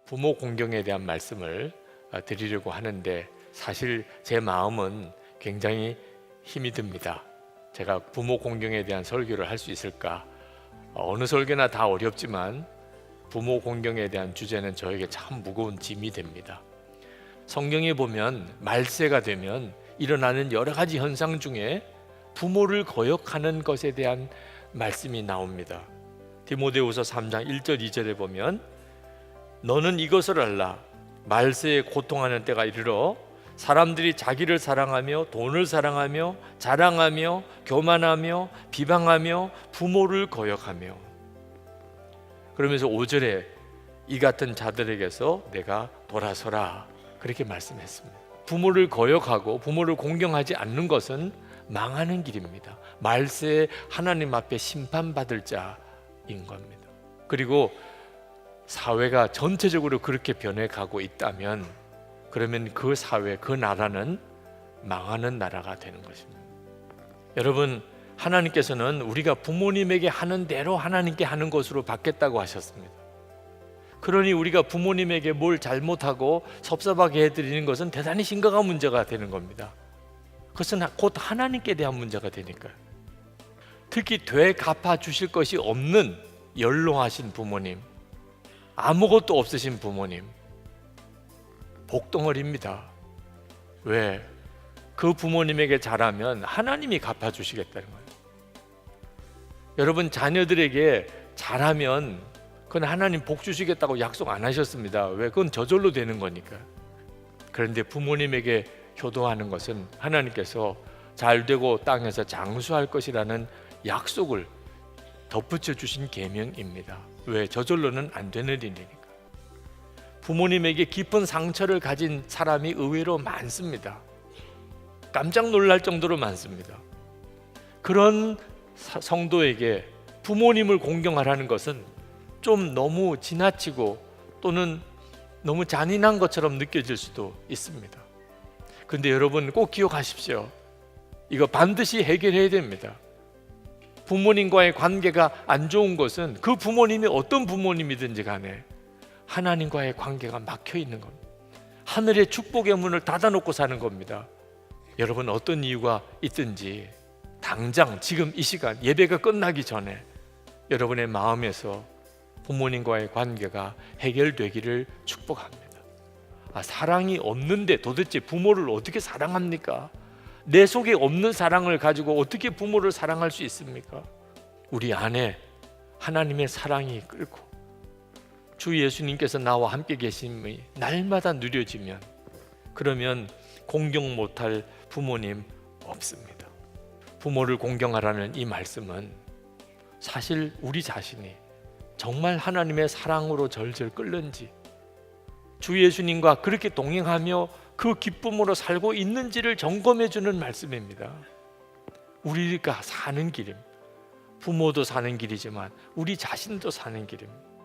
부모 공경에 대한 말씀을 드리려고 하는데 사실 제 마음은 굉장히 힘이 듭니다. 제가 부모 공경에 대한 설교를 할 수 있을까? 어느 설교나 다 어렵지만 부모 공경에 대한 주제는 저에게 참 무거운 짐이 됩니다. 성경에 보면 말세가 되면 일어나는 여러 가지 현상 중에 부모를 거역하는 것에 대한 말씀이 나옵니다. 디모데후서 3장 1절 2절에 보면 너는 이것을 알라. 말세에 고통하는 때가 이르러 사람들이 자기를 사랑하며 돈을 사랑하며 자랑하며 교만하며 비방하며 부모를 거역하며, 그러면서 5절에 이 같은 자들에게서 내가 돌아서라 그렇게 말씀했습니다. 부모를 거역하고 부모를 공경하지 않는 것은 망하는 길입니다. 말세에 하나님 앞에 심판받을 자인 겁니다. 그리고 사회가 전체적으로 그렇게 변해가고 있다면 그러면 그 사회, 그 나라는 망하는 나라가 되는 것입니다. 여러분, 하나님께서는 우리가 부모님에게 하는 대로 하나님께 하는 것으로 받겠다고 하셨습니다. 그러니 우리가 부모님에게 뭘 잘못하고 섭섭하게 해드리는 것은 대단히 심각한 문제가 되는 겁니다. 그것은 곧 하나님께 대한 문제가 되니까요. 특히 되갚아 주실 것이 없는 연로하신 부모님, 아무것도 없으신 부모님, 복덩어리입니다. 왜? 그 부모님에게 잘하면 하나님이 갚아주시겠다는 거예요. 여러분, 자녀들에게 잘하면 그건 하나님 복 주시겠다고 약속 안 하셨습니다. 왜? 그건 저절로 되는 거니까. 그런데 부모님에게 효도하는 것은 하나님께서 잘되고 땅에서 장수할 것이라는 약속을 덧붙여 주신 계명입니다. 왜? 저절로는 안 되는 일이니까. 부모님에게 깊은 상처를 가진 사람이 의외로 많습니다. 깜짝 놀랄 정도로 많습니다. 그런 성도에게 부모님을 공경하라는 것은 좀 너무 지나치고 또는 너무 잔인한 것처럼 느껴질 수도 있습니다. 근데 여러분 꼭 기억하십시오. 이거 반드시 해결해야 됩니다. 부모님과의 관계가 안 좋은 것은 그 부모님이 어떤 부모님이든지 간에 하나님과의 관계가 막혀 있는 겁니다. 하늘의 축복의 문을 닫아놓고 사는 겁니다. 여러분, 어떤 이유가 있든지 당장 지금 이 시간 예배가 끝나기 전에 여러분의 마음에서 부모님과의 관계가 해결되기를 축복합니다. 사랑이 없는데 도대체 부모를 어떻게 사랑합니까? 내 속에 없는 사랑을 가지고 어떻게 부모를 사랑할 수 있습니까? 우리 안에 하나님의 사랑이 끓고 주 예수님께서 나와 함께 계심이 날마다 누려지면, 그러면 공경 못할 부모님 없습니다. 부모를 공경하라는 이 말씀은 사실 우리 자신이 정말 하나님의 사랑으로 절절 끓는지, 주 예수님과 그렇게 동행하며 그 기쁨으로 살고 있는지를 점검해 주는 말씀입니다. 우리가 사는 길입니다. 부모도 사는 길이지만 우리 자신도 사는 길입니다.